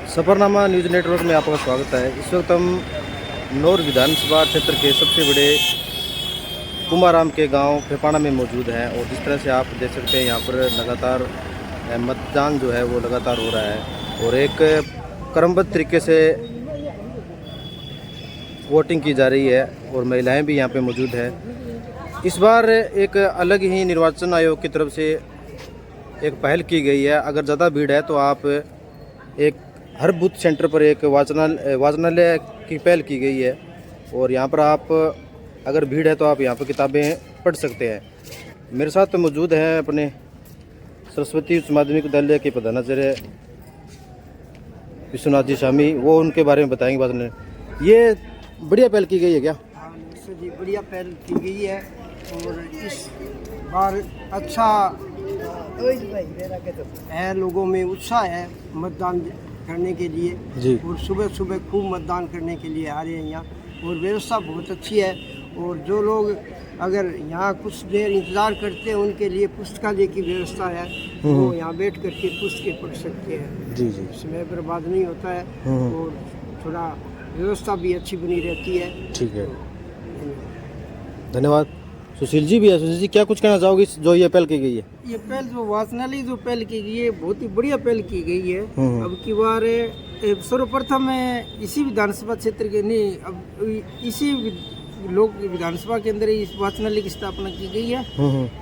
Safarnama news network में आपका स्वागत है। इस वक्त हम नौर विधानसभा क्षेत्र के सबसे बड़े कुमाराम के गांव फेपाना में मौजूद हैं और जिस तरह से आप देख सकते हैं यहाँ पर लगातार मतदान जो है वो लगातार हो रहा है और एक क्रमबद्ध तरीके से वोटिंग की जा रही है और महिलाएं भी यहाँ पे मौजूद है। इस बार एक अलग ही निर्वाचन आयोग की तरफ से एक पहल की गई है। अगर ज़्यादा भीड़ है तो आप एक हर बूथ सेंटर पर एक वाचनालय की पहल की गई है और यहाँ पर आप अगर भीड़ है तो आप यहाँ पर किताबें पढ़ सकते हैं। मेरे साथ तो मौजूद हैं अपने सरस्वती उच्च माध्यमिक विद्यालय के प्रधानाचार्य विश्वनाथ जी स्वामी, वो उनके बारे में बताएंगे वाचनालय। ये बढ़िया पहल की गई है क्या? जी बढ़िया पहल की गई है और इस बार अच्छा है, लोगों में उत्साह है मतदान करने के लिए जी। और सुबह सुबह खूब मतदान करने के लिए आ रहे हैं यहाँ और व्यवस्था बहुत अच्छी है। और जो लोग अगर यहाँ कुछ देर इंतज़ार करते हैं उनके लिए पुस्तकालय की व्यवस्था है, वो यहाँ बैठ करके पुस्तकें पढ़ सकते हैं। जी जी, समय बर्बाद नहीं होता है और थोड़ा व्यवस्था भी अच्छी बनी रहती है। ठीक है, धन्यवाद। सुशील जी भी है। सुशील जी, क्या कुछ कहना चाहोगे जो ये पहल की गई है? ये पहल जो वाचनालय जो पहल की गई है बहुत ही बढ़िया पहल की गई है। अब की बार सर्वप्रथम इसी विधानसभा क्षेत्र के नहीं, अब इसी लोक विधानसभा के अंदर इस वाचनालय की स्थापना की गई है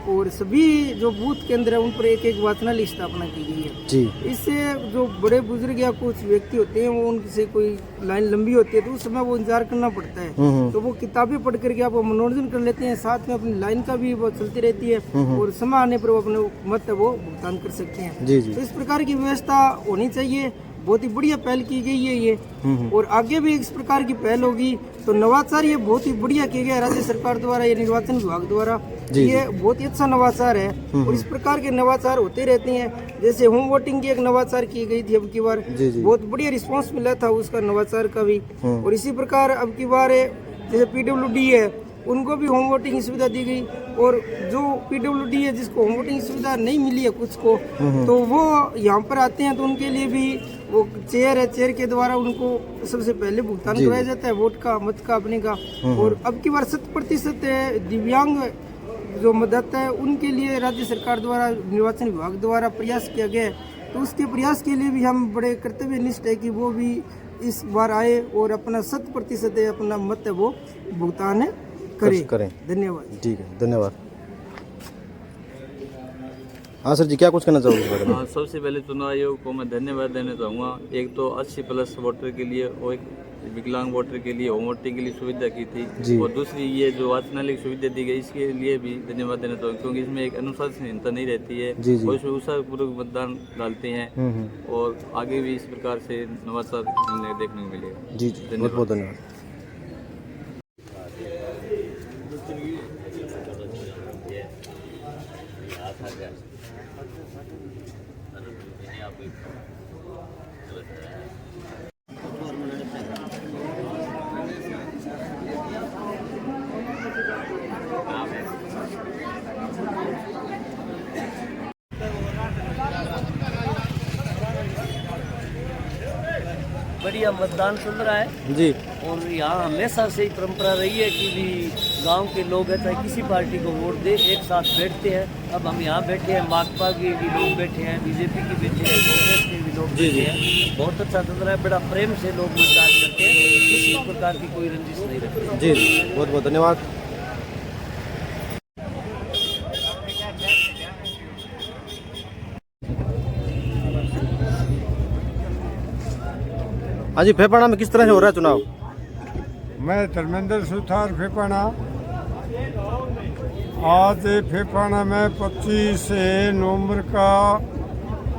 और सभी जो बूथ केंद्र है उन पर एक एक वाचनालय की स्थापना की गई है जी। इससे जो बड़े बुजुर्ग या कुछ व्यक्ति होते हैं वो उनसे कोई लाइन लंबी होती है तो उस समय वो इंतजार करना पड़ता है, तो वो किताबें पढ़ करके आप मनोरंजन कर लेते हैं, साथ में अपनी लाइन का भी वो चलती रहती है और समय आने पर वो अपने मत वो भुगतान कर सकते हैं। जी जी, तो इस प्रकार की व्यवस्था होनी चाहिए। बहुत ही बढ़िया पहल की गई है ये और आगे भी इस प्रकार की पहल होगी। तो नवाचार ये बहुत ही बढ़िया किया गया राज्य सरकार द्वारा, ये निर्वाचन विभाग द्वारा, ये बहुत ही अच्छा नवाचार है और इस प्रकार के नवाचार होते रहते हैं। जैसे होम वोटिंग की एक नवाचार की गई थी अब की बार, बहुत बढ़िया रिस्पांस मिला था उसका नवाचार का भी। और इसी प्रकार अब की बार जैसे PWD है उनको भी होम वोटिंग की सुविधा दी गई और जो PWD है जिसको होम वोटिंग की सुविधा नहीं मिली है कुछ को, तो वो यहाँ पर आते हैं तो उनके लिए भी वो चेयर है, चेयर के द्वारा उनको सबसे पहले भुगतान कराया जाता है वोट का, मत का, अपने का। और अब की बार 100% दिव्यांग जो मतदाता है उनके लिए राज्य सरकार द्वारा निर्वाचन विभाग द्वारा प्रयास किया गया है। तो उसके प्रयास के लिए भी हम बड़े कर्तव्यनिष्ठ है कि वो भी इस बार आए और अपना 100% अपना मत है वो भुगतान करें। धन्यवाद। ठीक है, धन्यवाद। हाँ सर जी, क्या कुछ कहना चाहोगे इस बारे में? हाँ, सबसे पहले चुनाव आयोग को मैं धन्यवाद देना चाहूँगा। एक तो 80+ वोटर के लिए और एक विकलांग वोटर के लिए होम वोटिंग के लिए सुविधा की थी और दूसरी ये जो वाचनालय की सुविधा दी गई इसके लिए भी धन्यवाद देना चाहूँगा, क्योंकि इसमें एक अनुशासनहीनता नहीं रहती है और इसमें उत्साहपूर्वक मतदान डालते हैं और आगे भी इस प्रकार से नवाचार देखने को मिलेगा। जी जी, बहुत बहुत धन्यवाद। बढ़िया मतदान चल रहा है जी और यहाँ हमेशा से ही परंपरा रही है कि भी गांव के लोग है चाहे किसी पार्टी को वोट दे एक साथ बैठते हैं। अब हम यहाँ बैठे हैं, माकपा के भी लोग बैठे हैं, BJP के बैठे हैं, कांग्रेस के भी लोग बैठे हैं। बहुत अच्छा चल रहा है, बड़ा प्रेम से लोग मतदान करते हैं, किसी प्रकार की कोई रंजिश नहीं रखते। जी, बहुत बहुत धन्यवाद। हाँ जी, फेपाना में किस तरह से हो रहा है चुनाव? मैं धर्मेंद्र सुथार फेपाना। आज फेपाना में 25 नवंबर का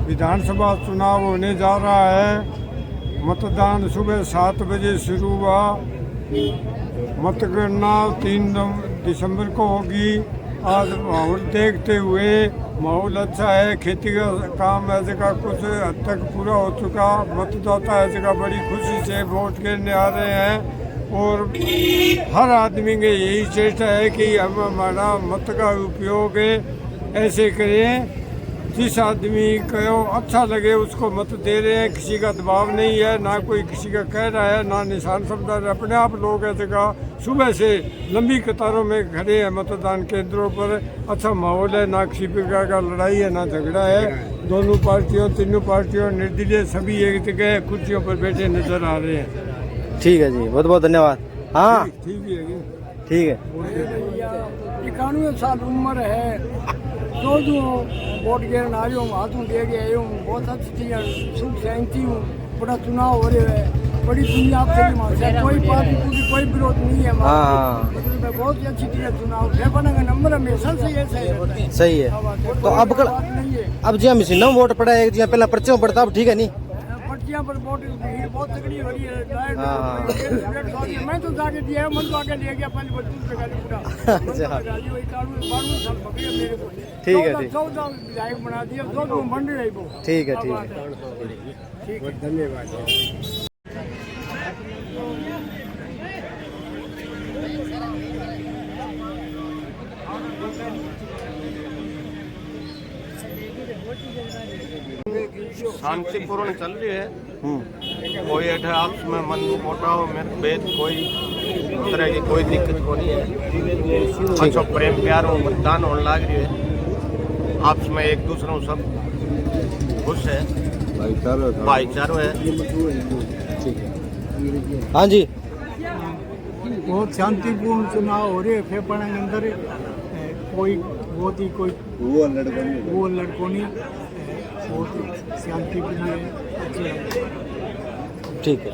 विधानसभा चुनाव होने जा रहा है। मतदान सुबह 7 बजे शुरू हुआ। मतगणना 3 दिसंबर को होगी। आज माहौल देखते हुए माहौल अच्छा है। खेती का काम ऐसे का कुछ हद तक पूरा हो चुका। मतदाता ऐसे का बड़ी खुशी से वोट करने आ रहे हैं और हर आदमी के यही चेष्टा है कि हम हमारा मत का उपयोग ऐसे करें जिस आदमी को अच्छा लगे उसको मत दे रहे हैं। किसी का दबाव नहीं है, ना कोई किसी का कह रहा है, ना निशान समझा रहा है। अपने आप लोग ऐसे का सुबह से लंबी कतारों में खड़े हैं मतदान केंद्रों पर। अच्छा माहौल है, ना किसी प्रकार का लड़ाई है, ना झगड़ा है। दोनों पार्टियों, तीनों पार्टियों निर्दलीय सभी एक जगह कुर्सियों पर बैठे नजर आ रहे हैं। ठीक है जी, बहुत बहुत धन्यवाद। हाँ ठीक है, ठीक है। 91 साल उम्र है, जो वोट गिरन आ हूँ, हाथों दे के आए हूँ। बहुत अच्छी चीज़ सुख शांति हूँ। बड़ा चुनाव हो रहा है, बड़ी दुनिया से कोई पार्टी पूरी कोई विरोध नहीं है। हाँ मतलब बहुत ही अच्छी चीज़ है चुनाव। फेफड़े का नंबर हमेशा से ऐसा ही रहता है। सही है। तो अब जी हम इसी वोट पड़ा है, जी पहला पर्चे में पड़ता, अब ठीक है नहीं? पर्चियाँ पर वोट भीड़ बहुत तगड़ी हो रही है। मैं तो जाके दिया है, मन तो आके ले गया 5 बच्चों से पूरा। ठीक है, ठीक 14 विधायक बना दिया, 2 बन रही वो। ठीक है, ठीक है, धन्यवाद। शांतिपूर्ण चल रही है। कोई ऐठे आपस में मन मोटाव में भेद कोई तरह की कोई दिक्कत को नहीं है। अच्छा प्रेम प्यार और मतदान होने लग रही है। आपस में एक दूसरे सब खुश है, भाईचारो है। हाँ जी, बहुत शांतिपूर्ण चुनाव हो रहे हैं। फेफड़ा के अंदर कोई बहुत ही कोई वो लड़को नहीं, बहुत शांति के लिए ठीक है।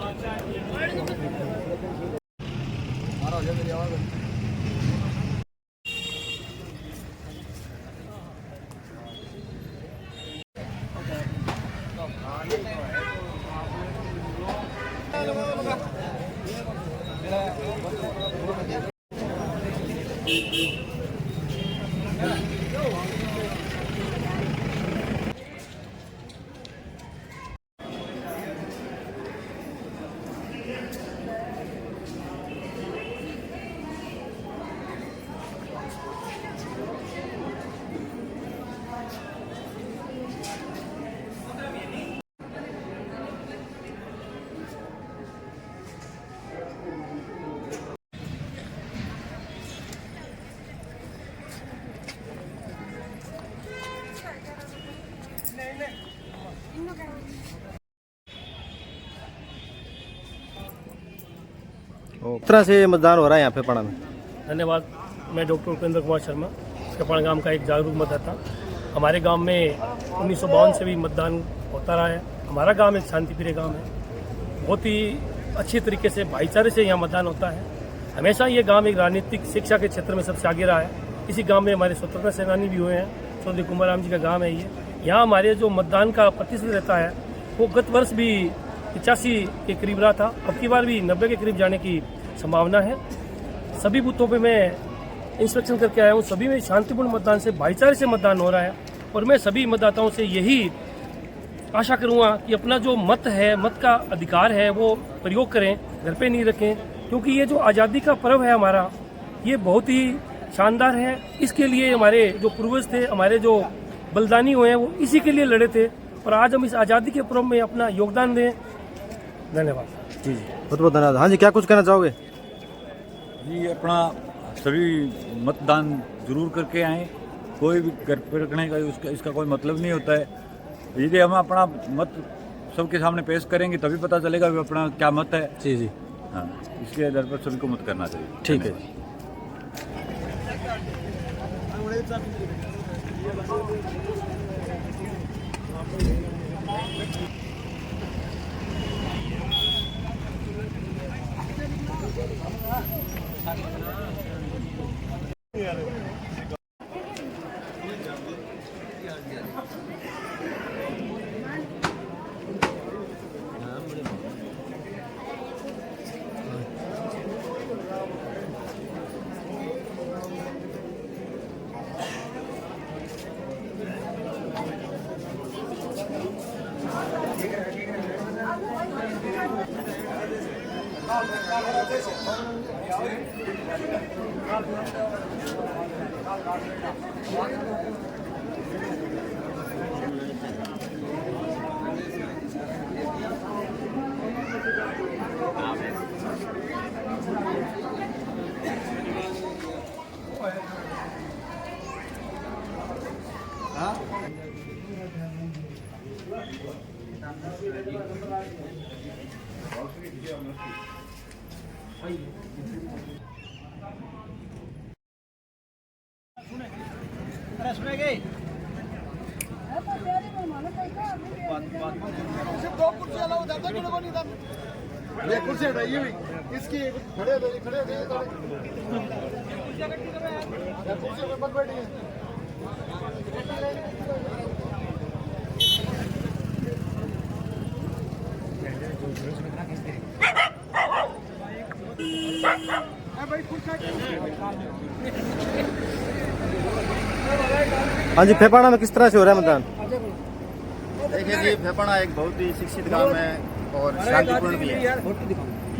किस तरह से मतदान हो रहा है यहाँ पे पड़ा में? धन्यवाद। मैं डॉक्टर उपेंद्र कुमार शर्मा, कपाड़ गांव का एक जागरूक मतदाता। हमारे गांव में 1952 से भी मतदान होता रहा है। हमारा गांव एक शांतिप्रिय गांव है। बहुत ही अच्छी तरीके से भाईचारे से यहाँ मतदान होता है। हमेशा ये गांव एक राजनीतिक शिक्षा के क्षेत्र में सबसे आगे रहा है। इसी गांव में हमारे स्वतंत्रता सेनानी भी हुए हैं। चौधरी कुंवर राम जी का गाँव है ये। यहाँ हमारे जो मतदान का प्रतिशत रहता है वो गत वर्ष भी 85 के करीब रहा था। अब की बार भी 90 के करीब जाने की संभावना है। सभी बूथों पे मैं इंस्पेक्शन करके आया हूँ। सभी में शांतिपूर्ण मतदान से, भाईचारे से मतदान हो रहा है। और मैं सभी मतदाताओं से यही आशा करूँगा कि अपना जो मत है, मत का अधिकार है, वो प्रयोग करें, घर पे नहीं रखें। क्योंकि ये जो आज़ादी का पर्व है हमारा, ये बहुत ही शानदार है। इसके लिए हमारे जो पूर्वज थे, हमारे जो बलिदानी हुए हैं, वो इसी के लिए लड़े थे। और आज हम इस आज़ादी के पर्व में अपना योगदान दें। धन्यवाद। जी जी, बहुत बहुत धन्यवाद। हाँ जी, क्या कुछ कहना चाहोगे? जी, अपना सभी मतदान जरूर करके आएँ। कोई भी घर पर रखने का इसका कोई मतलब नहीं होता है। यदि हम अपना मत सबके सामने पेश करेंगे तभी पता चलेगा कि अपना क्या मत है। जी जी, हाँ, इसके आधार पर सभी को मत करना चाहिए। ठीक है। हाँ जी, फेपाड़ा में किस तरह से हो रहा है मतदान? देखिए जी, फेपाड़ा एक बहुत ही शिक्षित गांव है और शांतिपूर्ण भी है।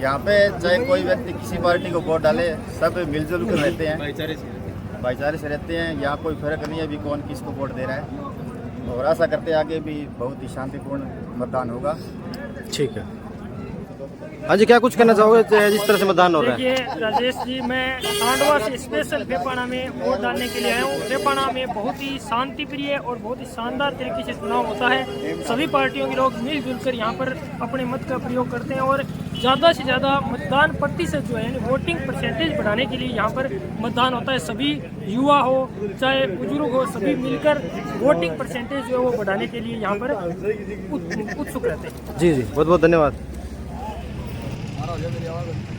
यहाँ पे चाहे कोई व्यक्ति किसी पार्टी को वोट डाले, सब मिलजुल कर रहते हैं, भाईचारे से रहते हैं। यहाँ कोई फर्क नहीं है भी कौन किसको वोट दे रहा है, और आशा करते हैं आगे भी बहुत ही शांतिपूर्ण मतदान होगा। ठीक है। हाँ जी, क्या कुछ कहना चाहोगे जिस तरह से मतदान हो रहा है? देखिए राजेश जी, मैं खांडवा से स्पेशल फेपाड़ा में वोट डालने के लिए आया हूँ। फेपाड़ा में बहुत ही शांति प्रिय और बहुत ही शानदार तरीके से चुनाव होता है। सभी पार्टियों के लोग मिलजुल कर यहाँ पर अपने मत का प्रयोग करते हैं और ज़्यादा से ज़्यादा मतदान प्रतिशत जो है यानी वोटिंग परसेंटेज बढ़ाने के लिए यहाँ पर मतदान होता है। सभी युवा हो चाहे बुजुर्ग हो, सभी मिलकर वोटिंग परसेंटेज जो है वो बढ़ाने के लिए यहाँ पर उत्सुक रहते हैं। जी जी, बहुत बहुत धन्यवाद। आवाज़